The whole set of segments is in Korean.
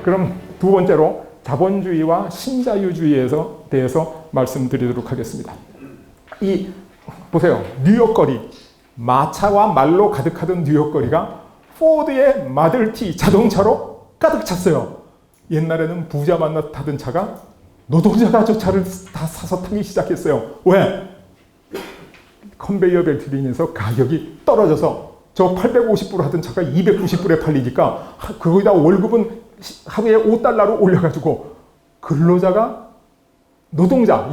그럼 두 번째로 자본주의와 신자유주의에 대해서 말씀드리도록 하겠습니다. 보세요. 뉴욕거리, 마차와 말로 가득하던 뉴욕거리가 포드의 마들티 자동차로 가득 찼어요. 옛날에는 부자 만나 타던 차가 노동자가 저 차를 다 사서 타기 시작했어요. 왜? 컨베이어 벨트로 인해서 가격이 떨어져서 저 850불 하던 차가 290불에 팔리니까 거기다 월급은 하루에 $5로 올려가지고 근로자가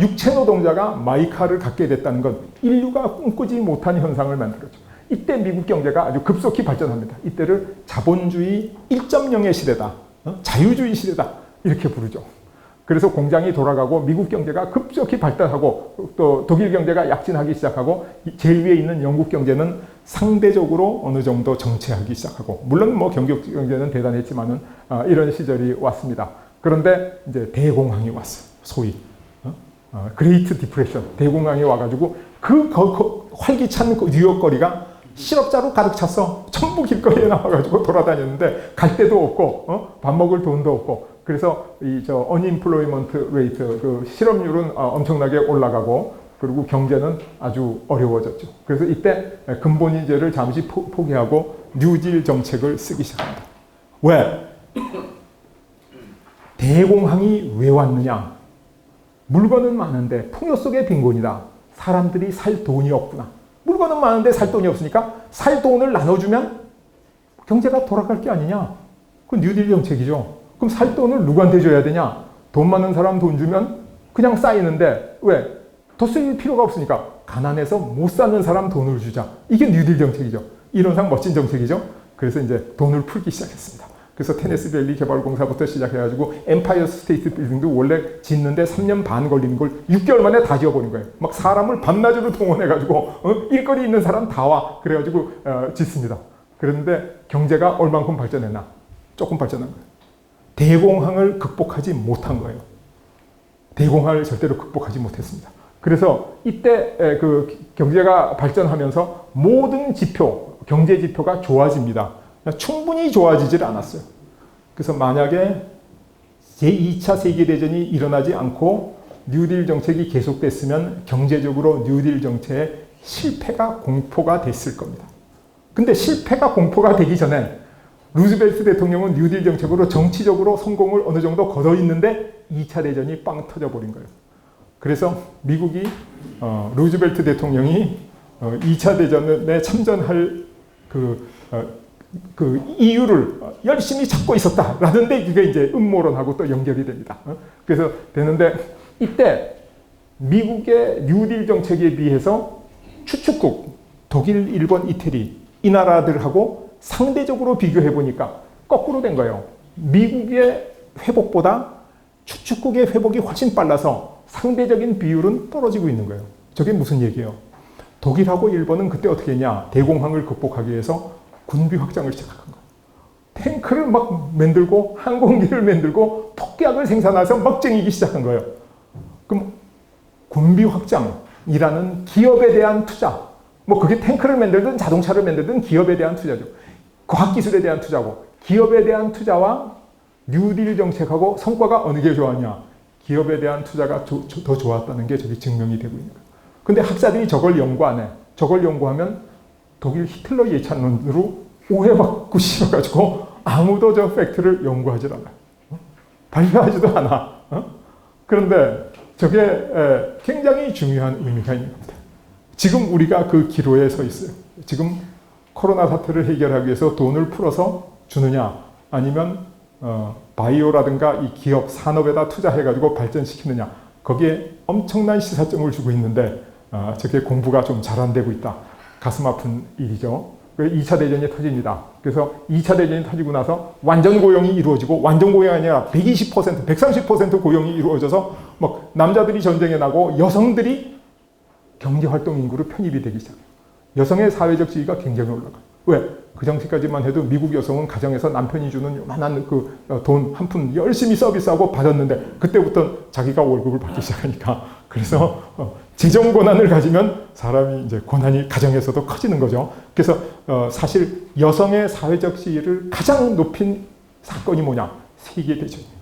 육체 노동자가 마이카를 갖게 됐다는 건 인류가 꿈꾸지 못한 현상을 만들었죠. 이때 미국 경제가 아주 급속히 발전합니다. 이때를 자본주의 1.0의 시대다. 자유주의 시대다. 이렇게 부르죠. 그래서 공장이 돌아가고 미국 경제가 급속히 발달하고 또 독일 경제가 약진하기 시작하고 제일 위에 있는 영국 경제는 상대적으로 어느 정도 정체하기 시작하고 물론 뭐 경제 경제는 대단했지만은 이런 시절이 왔습니다. 그런데 이제 대공황이 왔어요. 소위 그레이트 디프레션 대공황이 와가지고 그 활기찬 뉴욕거리가 실업자로 가득 찼어. 전부 길거리에 나와가지고 돌아다녔는데 갈 데도 없고 밥 먹을 돈도 없고 그래서 unemployment rate 그 실업률은 엄청나게 올라가고 그리고 경제는 아주 어려워졌죠. 그래서 이때 근본 인재를 잠시 포기하고 뉴딜 정책을 쓰기 시작합니다. 왜? 대공황이 왜 왔느냐? 물건은 많은데 풍요 속의 빈곤이다. 사람들이 살 돈이 없구나. 물건은 많은데 살 돈이 없으니까 살 돈을 나눠주면 경제가 돌아갈 게 아니냐. 그건 뉴딜 정책이죠. 그럼 살 돈을 누구한테 줘야 되냐? 돈 많은 사람 돈 주면 그냥 쌓이는데 왜? 더 쓸 필요가 없으니까 가난해서 못 사는 사람 돈을 주자. 이게 뉴딜 정책이죠. 이론상 멋진 정책이죠. 그래서 이제 돈을 풀기 시작했습니다. 그래서 테네스밸리 개발공사부터 시작해가지고 엠파이어 스테이트 빌딩도 원래 짓는데 3년 반 걸리는 걸 6개월 만에 다 지어버린 거예요. 막 사람을 밤낮으로 동원해가지고 일거리 있는 사람 다 와. 그래가지고 짓습니다. 그런데 경제가 얼만큼 발전했나? 조금 발전한 거예요. 대공황을 극복하지 못한 거예요. 대공황을 절대로 극복하지 못했습니다. 그래서 이때 그 경제가 발전하면서 모든 지표, 경제 지표가 좋아집니다. 충분히 좋아지질 않았어요. 그래서 만약에 제2차 세계대전이 일어나지 않고 뉴딜 정책이 계속됐으면 경제적으로 뉴딜 정책의 실패가 공포가 됐을 겁니다. 근데 실패가 공포가 되기 전에 루즈벨트 대통령은 뉴딜 정책으로 정치적으로 성공을 어느 정도 거둬 있는데 2차 대전이 빵 터져버린 거예요. 그래서 미국이 루즈벨트 대통령이 2차 대전에 참전할 그 이유를 열심히 찾고 있었다라는데 이게 이제 음모론하고 또 연결이 됩니다. 그래서 되는데 이때 미국의 뉴딜 정책에 비해서 추축국 독일, 일본, 이태리 이 나라들하고 상대적으로 비교해 보니까 거꾸로 된 거예요. 미국의 회복보다 추축국의 회복이 훨씬 빨라서 상대적인 비율은 떨어지고 있는 거예요. 저게 무슨 얘기예요? 독일하고 일본은 그때 어떻게 했냐? 대공황을 극복하기 위해서 군비 확장을 시작한 거예요. 탱크를 막 만들고 항공기를 만들고 폭격을 생산해서 막 쟁이기 시작한 거예요. 그럼 군비 확장이라는 기업에 대한 투자, 뭐 그게 탱크를 만들든 자동차를 만들든 기업에 대한 투자죠. 과학기술에 대한 투자고 기업에 대한 투자와 뉴딜 정책하고 성과가 어느 게 좋았냐? 기업에 대한 투자가 더 좋았다는 게 저기 증명이 되고 있는 거예요. 근데 학자들이 저걸 연구 안 해. 저걸 연구하면 독일 히틀러 예찬론으로 오해받고 싶어가지고 아무도 저 팩트를 연구하지 않아요. 발표하지도 않아. 그런데 저게 굉장히 중요한 의미가 있는 겁니다. 지금 우리가 그 기로에 서 있어요. 지금 코로나 사태를 해결하기 위해서 돈을 풀어서 주느냐 아니면 바이오라든가 이 기업 산업에다 투자해가지고 발전시키느냐 거기에 엄청난 시사점을 주고 있는데 저게 공부가 좀 잘 안 되고 있다. 가슴 아픈 일이죠. 2차 대전이 터집니다. 그래서 2차 대전이 터지고 나서 완전 고용이 이루어지고 완전 고용이 아니라 120%, 130% 고용이 이루어져서 막 남자들이 전쟁에 나고 여성들이 경제활동 인구로 편입이 되기 시작해요. 여성의 사회적 지위가 굉장히 올라가요. 왜? 그 당시까지만 해도 미국 여성은 가정에서 남편이 주는 요만한 그 돈 한 푼 열심히 서비스하고 받았는데 그때부터 자기가 월급을 받기 시작하니까 그래서 재정 권한을 가지면 사람이 이제 권한이 가정에서도 커지는 거죠. 그래서 사실 여성의 사회적 지위를 가장 높인 사건이 뭐냐? 세계대전이에요.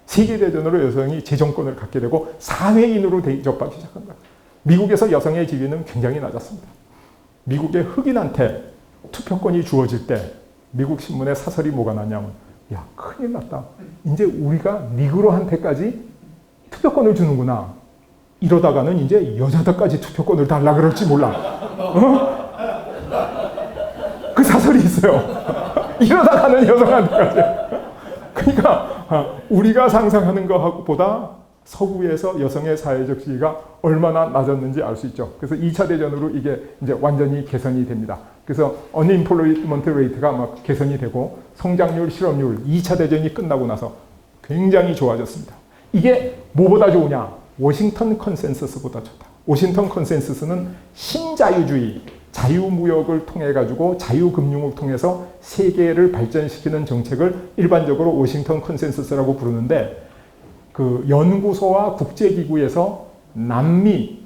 세계대전으로 여성이 재정권을 갖게 되고 사회인으로 대접받기 시작한 거예요. 미국에서 여성의 지위는 굉장히 낮았습니다. 미국의 흑인한테 투표권이 주어질 때 미국 신문에 사설이 뭐가 났냐면, 야, 큰일 났다. 이제 우리가 니그로한테까지 투표권을 주는구나. 이러다가는 이제 여자들까지 투표권을 달라 그럴지 몰라. 그 사설이 있어요. 이러다가는 여성한테까지. 그러니까 우리가 상상하는 것보다 서구에서 여성의 사회적 지위가 얼마나 낮았는지 알 수 있죠. 그래서 2차 대전으로 이게 이제 완전히 개선이 됩니다. 그래서 unemployment rate가 막 개선이 되고 성장률, 실업률 2차 대전이 끝나고 나서 굉장히 좋아졌습니다. 이게 뭐보다 좋으냐? 워싱턴 컨센서스보다 좋다. 워싱턴 컨센서스는 신자유주의, 자유무역을 통해 가지고 자유금융을 통해서 세계를 발전시키는 정책을 일반적으로 워싱턴 컨센서스라고 부르는데, 그 연구소와 국제기구에서 남미,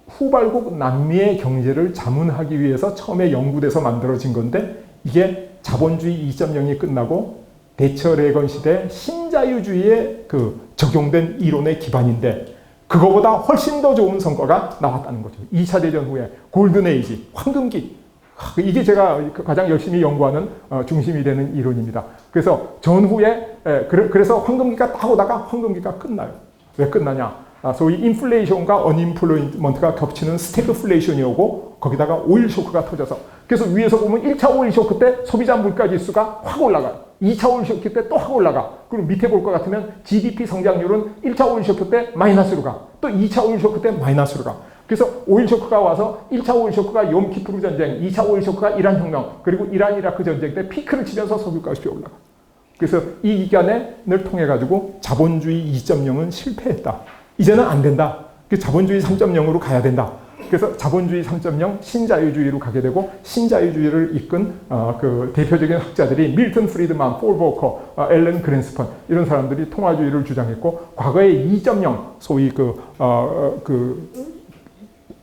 후발국 남미의 경제를 자문하기 위해서 처음에 연구돼서 만들어진 건데, 이게 자본주의 2.0이 끝나고 대처 레건 시대 신자유주의에 그 적용된 이론의 기반인데, 그거보다 훨씬 더 좋은 성과가 나왔다는 거죠. 2차 대전 후에 골든에이지, 황금기. 이게 제가 가장 열심히 연구하는 중심이 되는 이론입니다. 그래서 전후에, 그래서 황금기가 딱 오다가 황금기가 끝나요. 왜 끝나냐? 소위 인플레이션과 언인플로이먼트가 겹치는 스태그플레이션이 오고, 거기다가 오일 쇼크가 터져서, 그래서 위에서 보면 1차 오일 쇼크 때 소비자 물가 지수가 확 올라가요. 2차 오일 쇼크 때 또 확 올라가. 그리고 밑에 볼 것 같으면 GDP 성장률은 1차 오일 쇼크 때 마이너스로 가. 또 2차 오일 쇼크 때 마이너스로 가. 그래서 오일 쇼크가 와서 1차 오일 쇼크가 욤키프르 전쟁, 2차 오일 쇼크가 이란 혁명, 그리고 이란 이라크 전쟁 때 피크를 치면서 석유값이 올라가. 그래서 이 기간을 통해 가지고 자본주의 2.0은 실패했다. 이제는 안 된다. 자본주의 3.0으로 가야 된다. 그래서 자본주의 3.0 신자유주의로 가게 되고, 신자유주의를 이끈 그 대표적인 학자들이 밀턴 프리드만, 폴 보커, 앨런 그랜스펀 이런 사람들이 통화주의를 주장했고, 과거에 2.0 소위 그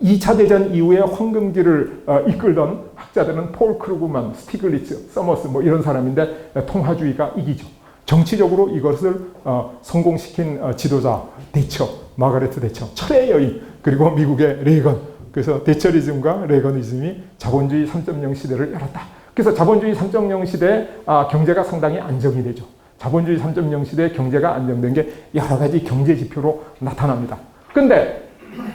2차 대전 이후에 황금기를 이끌던 학자들은 폴 크루그만, 스티글리츠, 서머스 뭐 이런 사람인데, 통화주의가 이기죠. 정치적으로 이것을 성공시킨 지도자 대처, 마가레트 대처, 철의 여인, 그리고 미국의 레이건. 그래서 대처리즘과 레이건이즘이 자본주의 3.0 시대를 열었다. 그래서 자본주의 3.0 시대에 경제가 상당히 안정이 되죠. 자본주의 3.0 시대에 경제가 안정된 게 여러 가지 경제 지표로 나타납니다. 근데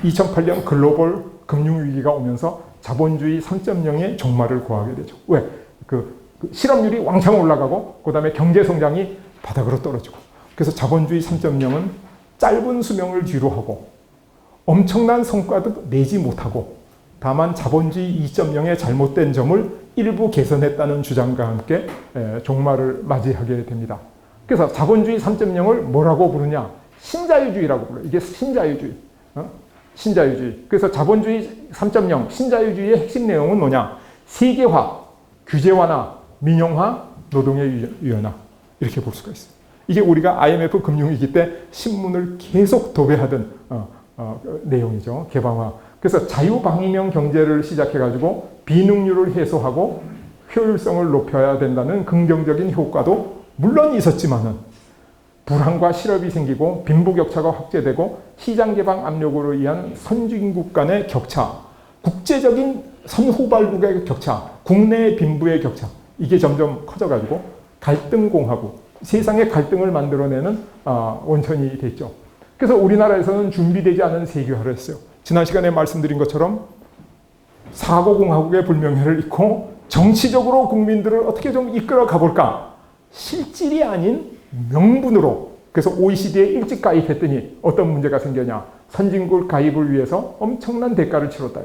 2008년 글로벌 금융위기가 오면서 자본주의 3.0의 종말을 고하게 되죠. 왜? 그 실업률이 왕창 올라가고, 그 다음에 경제 성장이 바닥으로 떨어지고. 그래서 자본주의 3.0은 짧은 수명을 뒤로하고 엄청난 성과도 내지 못하고, 다만 자본주의 2.0의 잘못된 점을 일부 개선했다는 주장과 함께 종말을 맞이하게 됩니다. 그래서 자본주의 3.0을 뭐라고 부르냐? 신자유주의라고 불러요. 이게 신자유주의. 신자유주의. 그래서 자본주의 3.0 신자유주의의 핵심 내용은 뭐냐? 세계화, 규제 완화, 민영화, 노동의 유연화. 이렇게 볼 수가 있어요. 이게 우리가 IMF 금융위기 때 신문을 계속 도배하던 내용이죠. 개방화. 그래서 자유방위형 경제를 시작해가지고 비능률을 해소하고 효율성을 높여야 된다는 긍정적인 효과도 물론 있었지만은, 불황과 실업이 생기고 빈부격차가 확대되고 시장 개방 압력으로 인한 선진국 간의 격차, 국제적인 선후발국의 격차, 국내 빈부의 격차, 이게 점점 커져가지고 갈등공화국, 세상의 갈등을 만들어내는 원천이 됐죠. 그래서 우리나라에서는 준비되지 않은 세계화를 했어요. 지난 시간에 말씀드린 것처럼 사고공화국의 불명예를 잇고 정치적으로 국민들을 어떻게 좀 이끌어 가볼까? 실질이 아닌 명분으로. 그래서 OECD에 일찍 가입했더니 어떤 문제가 생겨냐? 선진국 가입을 위해서 엄청난 대가를 치렀다.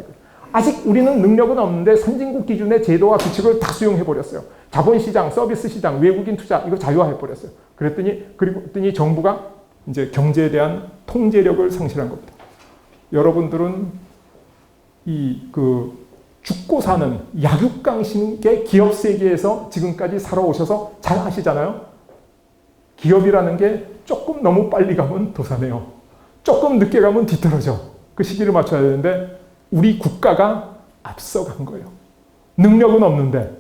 아직 우리는 능력은 없는데 선진국 기준의 제도와 규칙을 다 수용해버렸어요. 자본시장, 서비스 시장, 외국인 투자 이거 자유화해버렸어요. 그랬더니 정부가 이제 경제에 대한 통제력을 상실한 겁니다. 여러분들은 죽고 사는 약육강식의 기업 세계에서 지금까지 살아오셔서 잘 아시잖아요. 기업이라는 게 조금 너무 빨리 가면 도산해요. 조금 늦게 가면 뒤떨어져. 그 시기를 맞춰야 되는데 우리 국가가 앞서간 거예요. 능력은 없는데,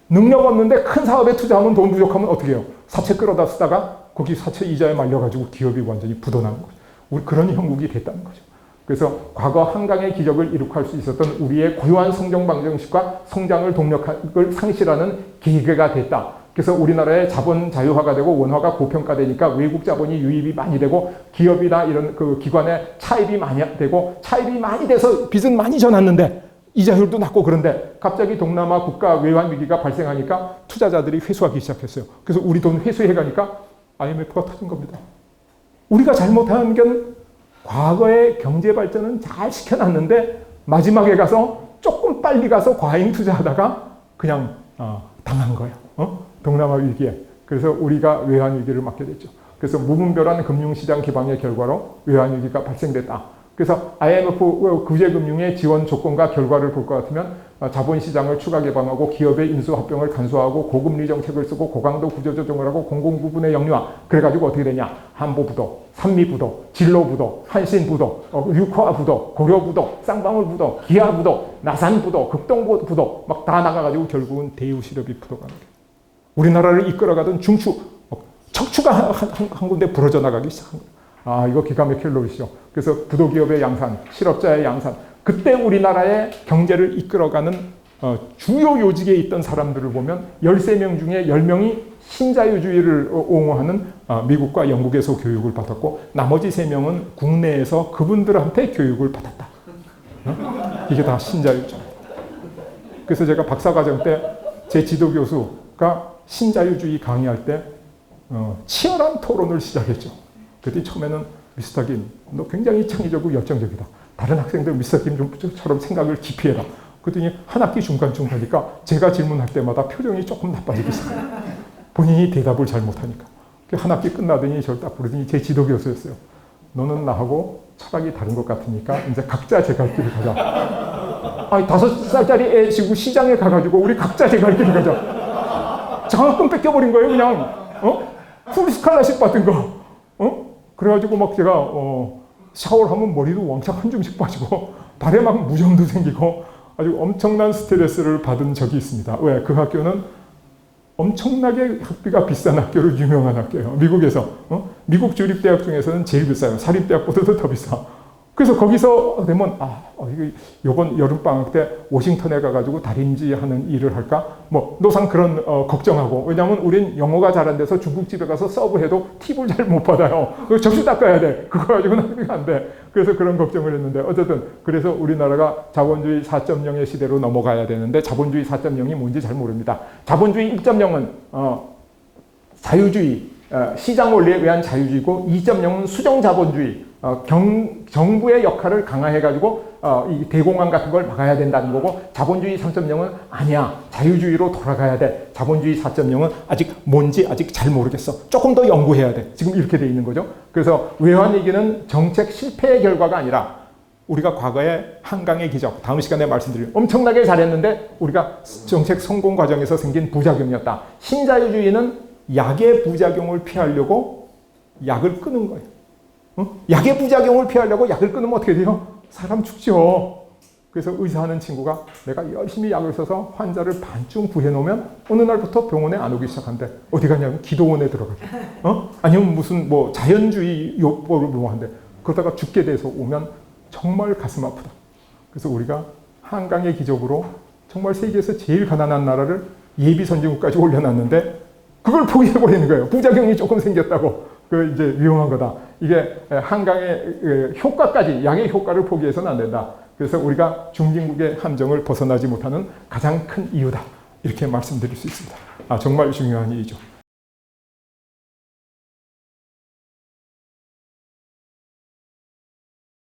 능력 없는데 큰 사업에 투자하면 돈 부족하면 어떻게 해요? 사채 끌어다 쓰다가 거기 사채 이자에 말려가지고 기업이 완전히 부도나는 거죠. 우리 그런 형국이 됐다는 거죠. 그래서 과거 한강의 기적을 이룩할 수 있었던 우리의 고유한 성장 방정식과 성장을 동력을 상실하는 계기가 됐다. 그래서 우리나라의 자본 자유화가 되고 원화가 고평가되니까 외국 자본이 유입이 많이 되고 기업이나 이런 그 기관에 차입이 많이 되고 차입이 많이 돼서 빚은 많이 져놨는데 이자율도 낮고 그런데 갑자기 동남아 국가 외환 위기가 발생하니까 투자자들이 회수하기 시작했어요. 그래서 우리 돈 회수해가니까 IMF가 터진 겁니다. 우리가 잘못한 건 과거의 경제 발전은 잘 시켜놨는데 마지막에 가서 조금 빨리 가서 과잉 투자하다가 그냥 당한 거예요. 동남아 위기에. 그래서 우리가 외환 위기를 맞게 됐죠. 그래서 무분별한 금융시장 개방의 결과로 외환 위기가 발생됐다. 그래서 IMF 구제금융의 지원 조건과 결과를 볼 것 같으면 자본시장을 추가 개방하고 기업의 인수합병을 간소화하고 고금리 정책을 쓰고 고강도 구조조정을 하고 공공부분의 영유화. 그래가지고 어떻게 되냐. 한보부도, 산미부도, 진로부도, 한신부도, 육화부도, 고려부도, 쌍방울부도, 기아부도, 나산부도, 극동부도 막 다 나가가지고 결국은 대우시럽이 부도가 나게. 우리나라를 이끌어가던 중추, 척추가 한 군데 부러져 나가기 시작한 거예요. 이거 기가 막힐 노릇이죠. 그래서 부도기업의 양산, 실업자의 양산. 그때 우리나라의 경제를 이끌어가는 주요 요직에 있던 사람들을 보면 13명 중에 10명이 신자유주의를 옹호하는 미국과 영국에서 교육을 받았고 나머지 3명은 국내에서 그분들한테 교육을 받았다. 이게 다 신자유주의. 그래서 제가 박사과정 때 제 지도교수가 신자유주의 강의할 때 치열한 토론을 시작했죠. 그랬더니 처음에는 미스터 김, 너 굉장히 창의적이고 열정적이다. 다른 학생들 미스터 김처럼 생각을 깊이 해라. 그랬더니 한 학기 중간쯤 가니까 제가 질문할 때마다 표정이 조금 나빠지기 시작해요. 본인이 대답을 잘 못하니까. 한 학기 끝나더니 저를 딱 부르더니 제 지도교수였어요. 너는 나하고 철학이 다른 것 같으니까 이제 각자 제 갈 길을 가자. 5살짜리 애 지금 시장에 가가지고 우리 각자 제 갈 길을 가자. 장학금 뺏겨버린 거예요, 그냥. 풀스칼라십 받은 거. 그래가지고 막 제가 샤워를 하면 머리도 왕창 한 줌씩 빠지고 발에 막 무좀도 생기고 아주 엄청난 스트레스를 받은 적이 있습니다. 왜? 그 학교는 엄청나게 학비가 비싼 학교로 유명한 학교예요. 미국에서. 미국 주립대학 중에서는 제일 비싸요. 사립대학보다도 더 비싸. 그래서 거기서 되면 이번 여름방학 때 워싱턴에 가가지고 다림질 하는 일을 할까? 뭐 노상 그런 걱정하고. 왜냐하면 우린 영어가 잘 안 돼서 중국집에 가서 서브해도 팁을 잘 못 받아요. 접시 닦아야 돼. 그거 가지고는 학비가 안 돼. 그래서 그런 걱정을 했는데 어쨌든 그래서 우리나라가 자본주의 4.0의 시대로 넘어가야 되는데 자본주의 4.0이 뭔지 잘 모릅니다. 자본주의 1.0은 자유주의, 시장 원리에 의한 자유주의고 2.0은 수정자본주의. 정부의 역할을 강화해가지고 이 대공황 같은 걸 막아야 된다는 거고 자본주의 3.0은 아니야. 자유주의로 돌아가야 돼. 자본주의 4.0은 아직 뭔지 아직 잘 모르겠어. 조금 더 연구해야 돼. 지금 이렇게 돼 있는 거죠. 그래서 외환위기는 정책 실패의 결과가 아니라 우리가 과거에 한강의 기적, 다음 시간에 말씀드릴 엄청나게 잘했는데 우리가 정책 성공 과정에서 생긴 부작용이었다. 신자유주의는 약의 부작용을 피하려고 약을 끊은 거예요. 약의 부작용을 피하려고 약을 끊으면 어떻게 돼요? 사람 죽죠. 그래서 의사하는 친구가 내가 열심히 약을 써서 환자를 반쯤 구해놓으면 어느 날부터 병원에 안 오기 시작한대. 어디 가냐면 기도원에 들어가게. 아니면 무슨 뭐 자연주의 요법을 뭐 한대. 그러다가 죽게 돼서 오면 정말 가슴 아프다. 그래서 우리가 한강의 기적으로 정말 세계에서 제일 가난한 나라를 예비 선진국까지 올려놨는데 그걸 포기해버리는 거예요. 부작용이 조금 생겼다고. 그 이제 위험한 거다. 이게 한강의 효과까지, 약의 효과를 포기해서는 안 된다. 그래서 우리가 중진국의 함정을 벗어나지 못하는 가장 큰 이유다. 이렇게 말씀드릴 수 있습니다. 정말 중요한 일이죠.